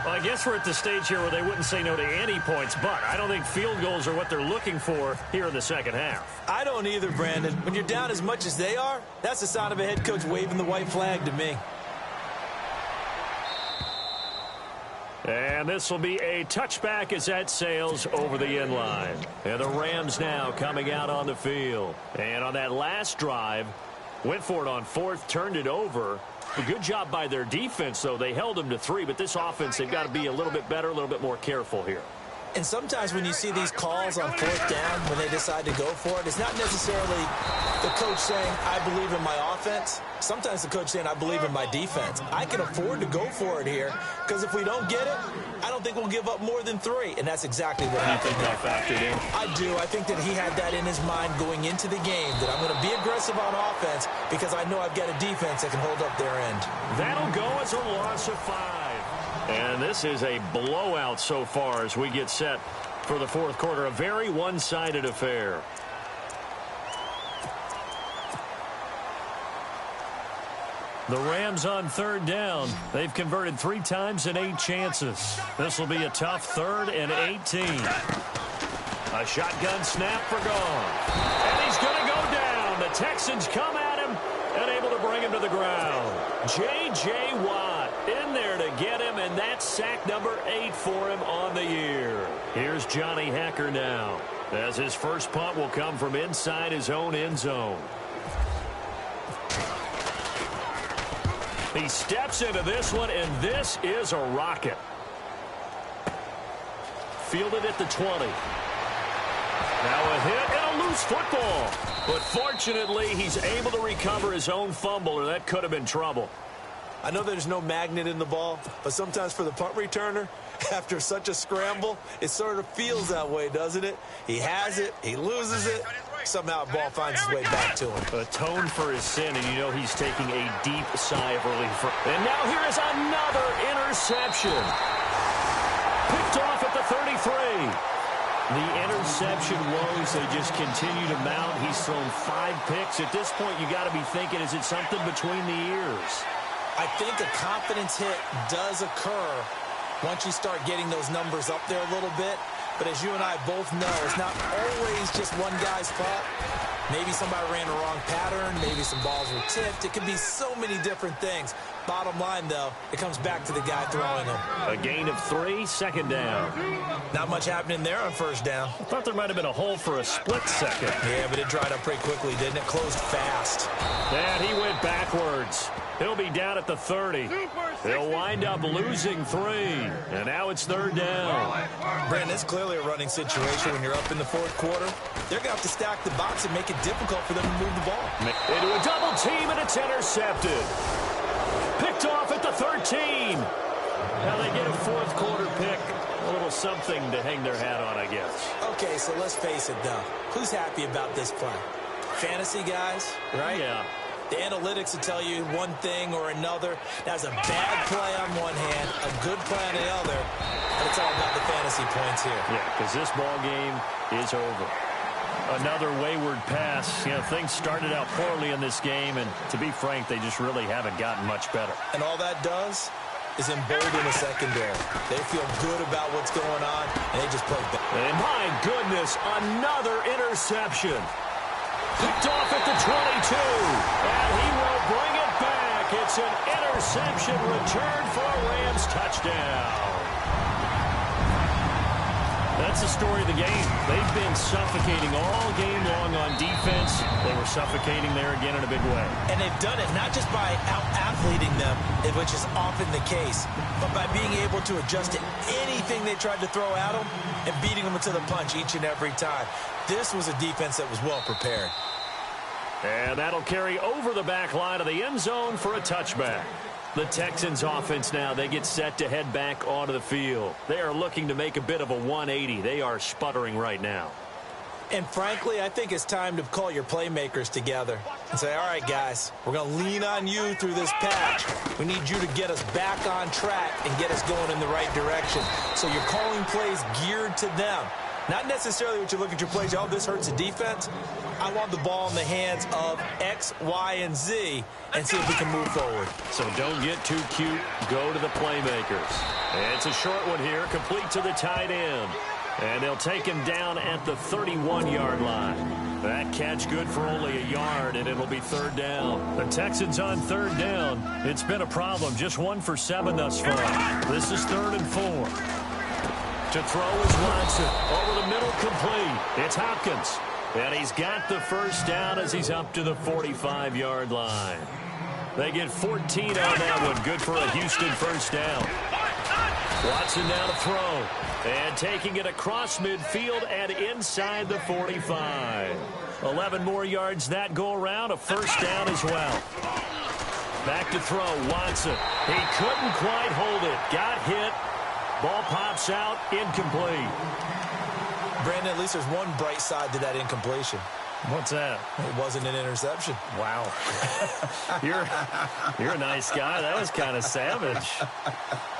Well, I guess we're at the stage here where they wouldn't say no to any points, but I don't think field goals are what they're looking for here in the second half. I don't either, Brandon. When you're down as much as they are, that's the sign of a head coach waving the white flag to me. And this will be a touchback as that sails over the end line. And the Rams now coming out on the field. And on that last drive, went for it on 4th, turned it over. A good job by their defense, though. They held them to 3, but this offense, they've got to be a little bit better, a little bit more careful here. And sometimes when you see these calls on 4th down, when they decide to go for it, it's not necessarily the coach saying, I believe in my offense. Sometimes the coach saying, I believe in my defense. I can afford to go for it here, because if we don't get it, I don't think we'll give up more than 3. And that's exactly what happened. You think that factored in? I do. I think that he had that in his mind going into the game, that I'm going to be aggressive on offense because I know I've got a defense that can hold up their end. That'll go as a loss of 5. And this is a blowout so far as we get set for the 4th quarter. A very one-sided affair. The Rams on third down. They've converted 3 times in 8 chances. This will be a tough 3rd and 18. A shotgun snap for Gone. And he's going to go down. The Texans come at him and able to bring him to the ground. J.J. Watt in there to get him, and that's sack number 8 for him on the year. Here's Johnny Hacker now, as his first punt will come from inside his own end zone. He steps into this one, and this is a rocket. Fielded at the 20. Now a hit and a loose football. But fortunately, he's able to recover his own fumble, or that could have been trouble. I know there's no magnet in the ball, but sometimes for the punt returner, after such a scramble, it sort of feels that way, doesn't it? He has it, he loses it, somehow the ball finds its way back to him. Atone for his sin, and you know he's taking a deep sigh of relief. And now here is another interception. Picked off at the 33. The interception woes, they just continue to mount. He's thrown 5 picks. At this point, you got to be thinking, is it something between the ears? I think a confidence hit does occur once you start getting those numbers up there a little bit. But as you and I both know, it's not always just one guy's fault. Maybe somebody ran the wrong pattern. Maybe some balls were tipped. It can be so many different things. Bottom line, though, it comes back to the guy throwing them. A gain of 3, second down. Not much happening there on first down. I thought there might have been a hole for a split second. Yeah, but it dried up pretty quickly, didn't it? Closed fast. And he went backwards. He'll be down at the 30. They'll wind up losing 3. And now it's third down. Brandon, it's clearly a running situation when you're up in the 4th quarter. They're going to have to stack the box and make it difficult for them to move the ball. Into a double team, and it's intercepted. Picked off at the 13. Now they get a 4th quarter pick. A little something to hang their hat on, I guess. Okay, so let's face it, though. Who's happy about this play? Fantasy guys, right? Yeah. The analytics will tell you one thing or another. That's a bad play on one hand, a good play on the other. But it's all about the fantasy points here. Yeah, because this ball game is over. Another wayward pass. You know, things started out poorly in this game, and to be frank, they just really haven't gotten much better. And all that does is embolden the secondary. They feel good about what's going on, and they just play better. And my goodness, another interception. Picked off at the 22, and he will bring it back. It's an interception return for a Rams touchdown. That's the story of the game. They've been suffocating all game long on defense. They were suffocating there again in a big way. And they've done it not just by out-athleting them, which is often the case, but by being able to adjust to anything they tried to throw at them and beating them to the punch each and every time. This was a defense that was well prepared. And that'll carry over the back line of the end zone for a touchback. The Texans offense now, they get set to head back onto the field. They are looking to make a bit of a 180. They are sputtering right now. And frankly, I think it's time to call your playmakers together and say, all right, guys, we're going to lean on you through this patch. We need you to get us back on track and get us going in the right direction. So you're calling plays geared to them. Not necessarily what you look at your plays, oh, this hurts the defense. I want the ball in the hands of X, Y, and Z and see if we can move forward. So don't get too cute. Go to the playmakers. And it's a short one here, complete to the tight end. And they'll take him down at the 31-yard line. That catch good for only a yard, and it'll be third down. The Texans on third down. It's been a problem. Just 1 for 7 thus far. This is 3rd and 4. To throw is Watson. Over the middle, complete. It's Hopkins. And he's got the first down as he's up to the 45-yard line. They get 14 on that one. Good for a Houston first down. Watson now to throw. And taking it across midfield and inside the 45. 11 more yards that go around. A first down as well. Back to throw. Watson. He couldn't quite hold it. Got hit. Ball pops out, incomplete. Brandon, at least there's one bright side to that incompletion. What's that? It wasn't an interception. Wow. You're a nice guy. That was kind of savage.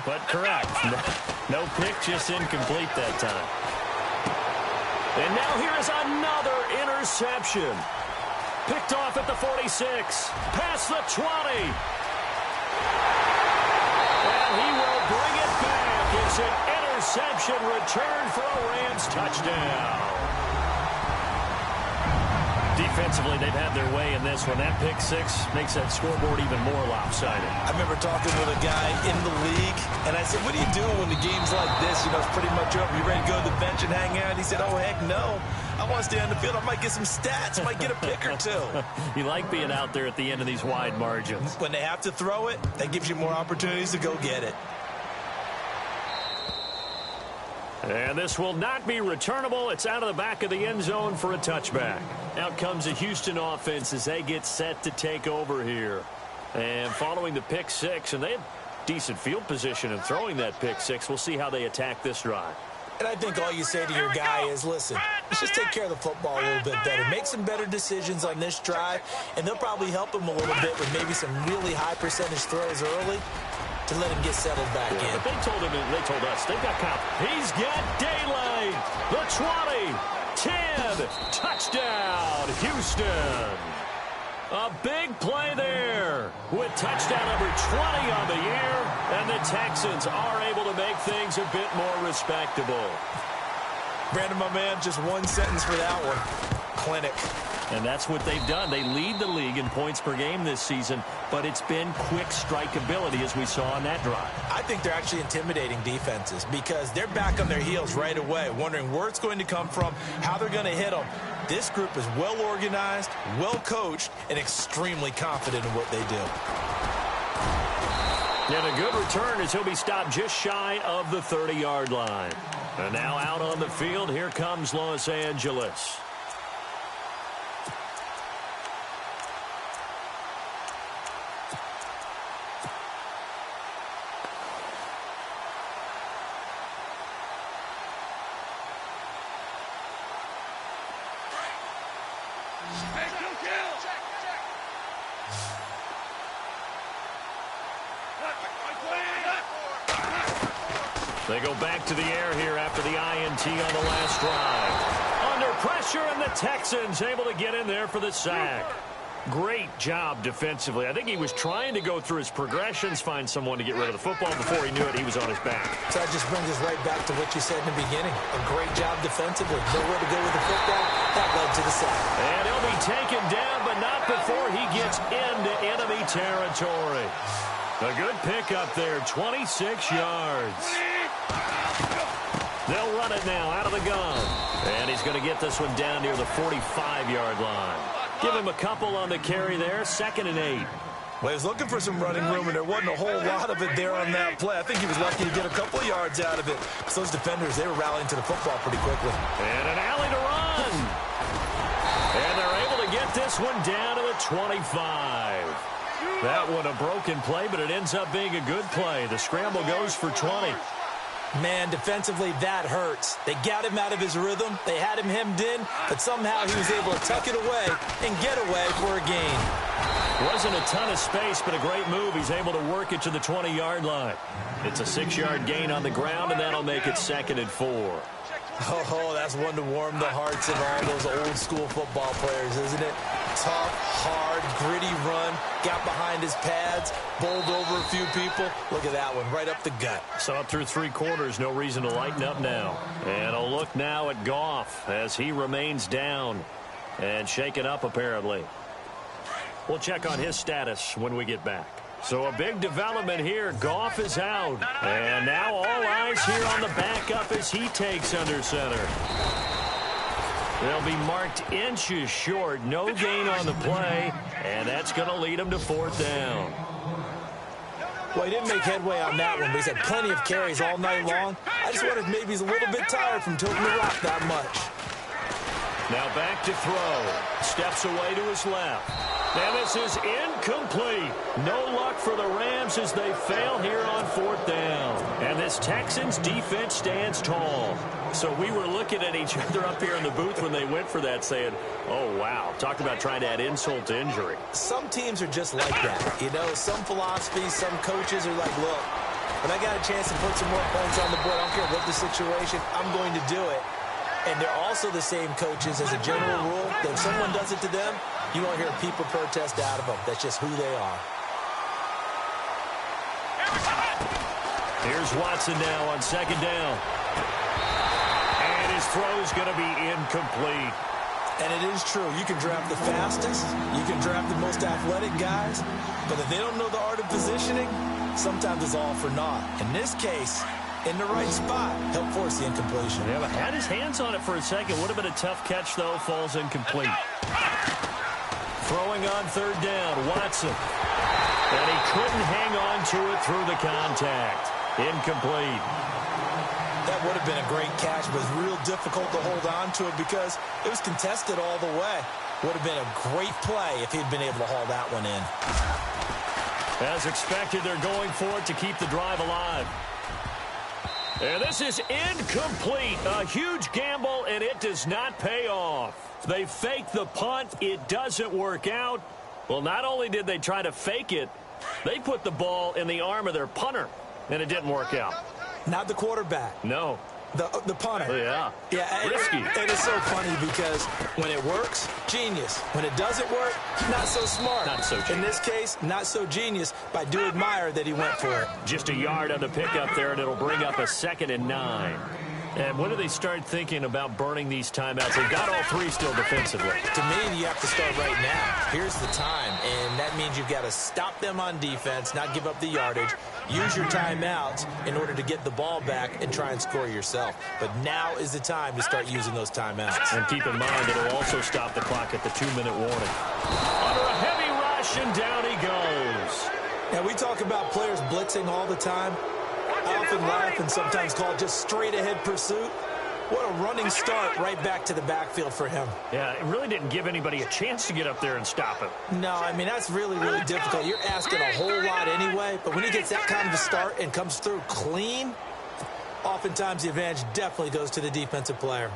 But correct. No pick, just incomplete that time. And now here is another interception. Picked off at the 46. Past the 20. he will bring it back. It's an interception return for a Rams touchdown. Defensively, they've had their way in this one. That pick six makes that scoreboard even more lopsided. I remember talking with a guy in the league, and I said, what do you do when the game's like this? You know, it's pretty much over. You ready to go to the bench and hang out? He said, oh, heck no. I want to stay on the field. I might get some stats. I might get a pick or two. You like being out there at the end of these wide margins. When they have to throw it, that gives you more opportunities to go get it. And this will not be returnable. It's out of the back of the end zone for a touchback. Out comes the Houston offense as they get set to take over here. And following the pick six, and they have decent field position in throwing that pick six. We'll see how they attack this drive. And I think all you say to your guy is, listen, let's just take care of the football a little bit better. Make some better decisions on this drive, and they'll probably help him a little bit with maybe some really high percentage throws early to let him get settled back in. But they told him, and they told us, they've got confidence. He's got daylight. The 20, 10, touchdown, Houston. A big play there with touchdown number 20 on the year, and the Texans are able to make things a bit more respectable. Brandon, my man, just one sentence for that one. Clinic. And that's what they've done. They lead the league in points per game this season, but it's been quick strikeability as we saw on that drive. I think they're actually intimidating defenses because they're back on their heels right away, wondering where it's going to come from, how they're going to hit them. This group is well organized, well coached, and extremely confident in what they do. And a good return as he'll be stopped just shy of the 30-yard line. And now out on the field, here comes Los Angeles. They go back to the air here after the INT on the last drive. Under pressure, and the Texans able to get in there for the sack. Great job defensively. I think he was trying to go through his progressions, find someone to get rid of the football. Before he knew it, he was on his back. So that just brings us right back to what you said in the beginning. A great job defensively. Nowhere to go with the football. That led to the sack. And he'll be taken down, but not before he gets into enemy territory. A good pickup there, 26 yards. They'll run it now out of the gun. And he's going to get this one down near the 45-yard line. Give him a couple on the carry there, 2nd and 8. Well, he was looking for some running room, and there wasn't a whole lot of it there on that play. I think he was lucky to get a couple of yards out of it. Because those defenders, they were rallying to the football pretty quickly. And an alley to run. And they're able to get this one down to the 25. That one a broken play, but it ends up being a good play. The scramble goes for 20. Man, defensively, that hurts. They got him out of his rhythm. They had him hemmed in, but somehow he was able to tuck it away and get away for a gain. Wasn't a ton of space, but a great move. He's able to work it to the 20-yard line. It's a 6-yard gain on the ground, and that'll make it 2nd and 4. Oh, that's one to warm the hearts of all those old-school football players, isn't it? Tough, hard, gritty run, got behind his pads, bowled over a few people. Look at that one, right up the gut. So up through 3 quarters, no reason to lighten up now. And a look now at Goff as he remains down and shaken up apparently. We'll check on his status when we get back. So a big development here. Goff is out. And now all eyes here on the backup as he takes under center. They'll be marked inches short. No gain on the play. And that's going to lead him to 4th down. Well, he didn't make headway on that one, but he's had plenty of carries all night long. I just wondered if maybe he's a little bit tired from tilting the rock that much. Now back to throw. Steps away to his left. And this is incomplete. No luck for the Rams as they fail here on 4th down. And this Texans defense stands tall. So we were looking at each other up here in the booth when they went for that saying, oh, wow. Talk about trying to add insult to injury. Some teams are just like that. You know, some philosophies, some coaches are like, look, when I got a chance to put some more points on the board, I don't care what the situation, I'm going to do it. And they're also the same coaches as a general rule that if someone does it to them, you won't hear people protest out of them. That's just who they are. Here's Watson now on second down. And his throw's going to be incomplete. And it is true. You can draft the fastest. You can draft the most athletic guys. But if they don't know the art of positioning, sometimes it's all for naught. In this case, in the right spot, help force the incompletion. Yeah, but had his hands on it for a second. Would have been a tough catch, though. Falls incomplete. Throwing on third down, Watson. And he couldn't hang on to it through the contact. Incomplete. That would have been a great catch, but it's real difficult to hold on to it because it was contested all the way. Would have been a great play if he'd been able to haul that one in. As expected, they're going for it to keep the drive alive. And this is incomplete. A huge gamble, and it does not pay off. They fake the punt. It doesn't work out. Well, not only did they try to fake it, they put the ball in the arm of their punter, and it didn't work out. Not the quarterback. No. The punter. Yeah. Yeah. Risky. And it's so funny because when it works, genius. When it doesn't work, not so smart. Not so genius. In this case, not so genius, but I do admire that he went for it. Just a yard on the pickup there, and it'll bring up a 2nd and 9. And when do they start thinking about burning these timeouts? They've got all three still defensively. To me, you have to start right now. Here's the time, and that means you've got to stop them on defense, not give up the yardage, use your timeouts in order to get the ball back and try and score yourself. But now is the time to start using those timeouts. And keep in mind, it'll also stop the clock at the 2-minute warning. Under a heavy rush, and down he goes. Now, we talk about players blitzing all the time. I often laugh and sometimes call it just straight-ahead pursuit. What a running start right back to the backfield for him. Yeah, it really didn't give anybody a chance to get up there and stop him. No, I mean, that's really, really difficult. You're asking a whole lot anyway, but when he gets that kind of a start and comes through clean, oftentimes the advantage definitely goes to the defensive player.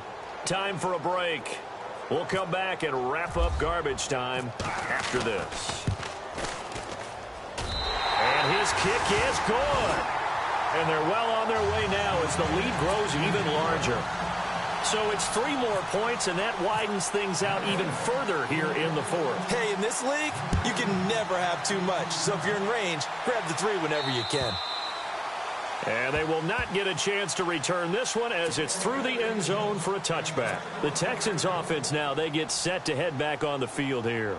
Time for a break. We'll come back and wrap up garbage time after this. And his kick is good. And they're well on their way now as the lead grows even larger. So it's 3 more points, and that widens things out even further here in the 4th. Hey, in this league, you can never have too much. So if you're in range, grab the 3 whenever you can. And they will not get a chance to return this one as it's through the end zone for a touchback. The Texans offense now, they get set to head back on the field here.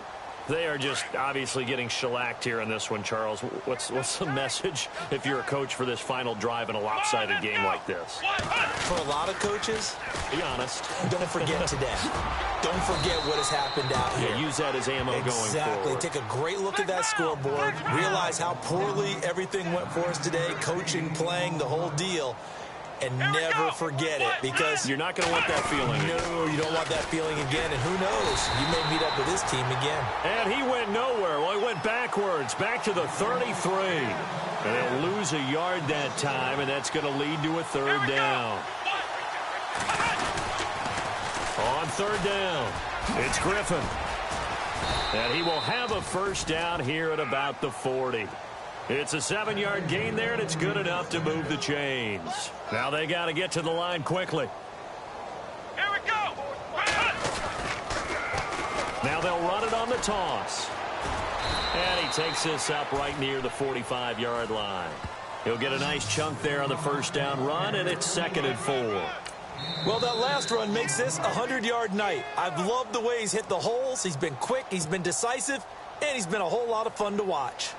They are just obviously getting shellacked here in this one, Charles. What's the message if you're a coach for this final drive in a lopsided game like this? For a lot of coaches, be honest. Don't forget today. Don't forget what has happened out here. Yeah, use that as ammo going forward. Exactly. Take a great look at that scoreboard. Realize how poorly everything went for us today. Coaching, playing, the whole deal. And never forget it, because you're not going to want that feeling again. No, you don't want that feeling again. And who knows? You may meet up with this team again. And he went nowhere. Well, he went backwards, back to the 33. And they'll lose a yard that time, and that's going to lead to a 3rd down. On 3rd down, it's Griffin. And he will have a 1st down here at about the 40. It's a 7-yard gain there, and it's good enough to move the chains. Now they got to get to the line quickly. Here we go. Now they'll run it on the toss. And he takes this up right near the 45-yard line. He'll get a nice chunk there on the 1st down run, and it's 2nd and 4. Well, that last run makes this a 100-yard night. I've loved the way he's hit the holes. He's been quick, he's been decisive, and he's been a whole lot of fun to watch.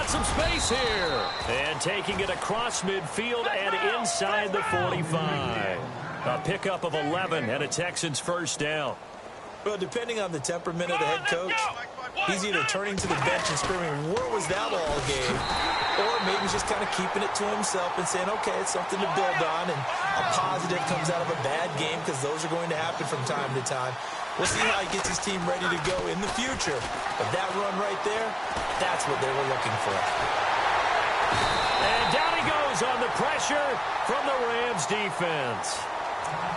Some space here. And taking it across midfield and inside the 45. A pickup of 11 and a Texans 1st down. Well, depending on the temperament of the head coach, he's either turning to the bench and screaming, "Where was that all game?" Or maybe he's just kind of keeping it to himself and saying, okay, it's something to build on, and a positive comes out of a bad game, because those are going to happen from time to time. We'll see how he gets his team ready to go in the future. But that run right there, that's what they were looking for. And down he goes on the pressure from the Rams defense.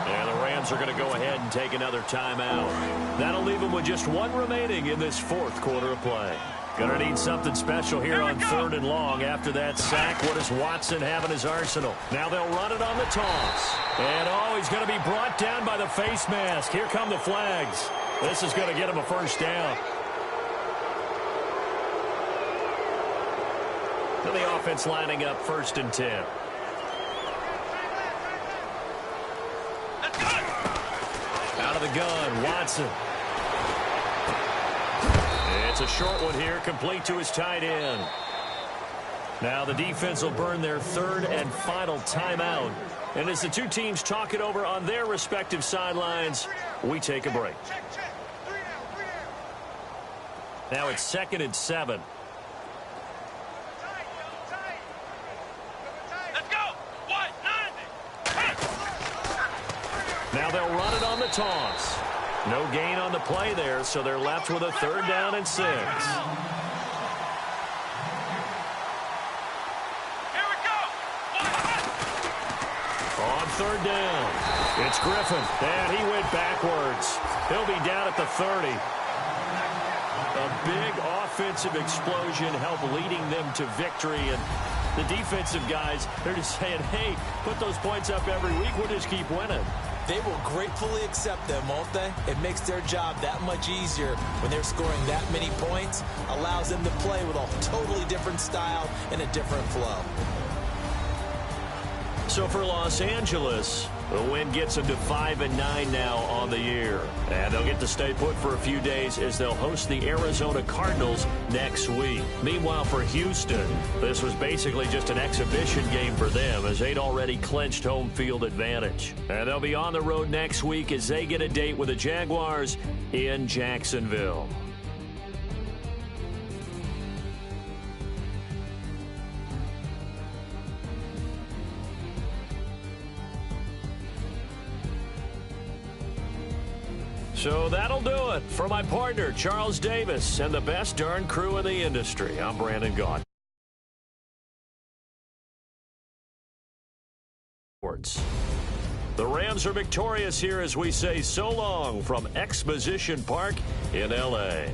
And the Rams are going to go ahead and take another timeout. That'll leave them with just 1 remaining in this 4th quarter of play. Going to need something special here on 3rd and long. After that sack, what does Watson have in his arsenal? Now they'll run it on the toss. And, he's going to be brought down by the face mask. Here come the flags. This is going to get him a first down. So the offense lining up 1st and 10. Out of the gun, Watson. It's a short one here, complete to his tight end. Now the defense will burn their 3rd and final timeout. And as the two teams talk it over on their respective sidelines, we take a break. Now it's 2nd and 7. Let's go. Now they'll run it on the toss. No gain on the play there, so they're left with a 3rd down and 6. Here we go. On 3rd down, it's Griffin, and he went backwards. He'll be down at the 30. A big offensive explosion helped leading them to victory, and the defensive guys, they're just saying, hey, put those points up every week, we'll just keep winning. They will gratefully accept them, won't they? It makes their job that much easier when they're scoring that many points. Allows them to play with a totally different style and a different flow. So for Los Angeles, the win gets them to 5-9 now on the year. And they'll get to stay put for a few days as they'll host the Arizona Cardinals next week. Meanwhile, for Houston, this was basically just an exhibition game for them as they'd already clinched home field advantage. And they'll be on the road next week as they get a date with the Jaguars in Jacksonville. So that'll do it for my partner, Charles Davis, and the best darn crew in the industry. I'm Brandon Gaunt. The Rams are victorious here as we say so long from Exposition Park in L.A.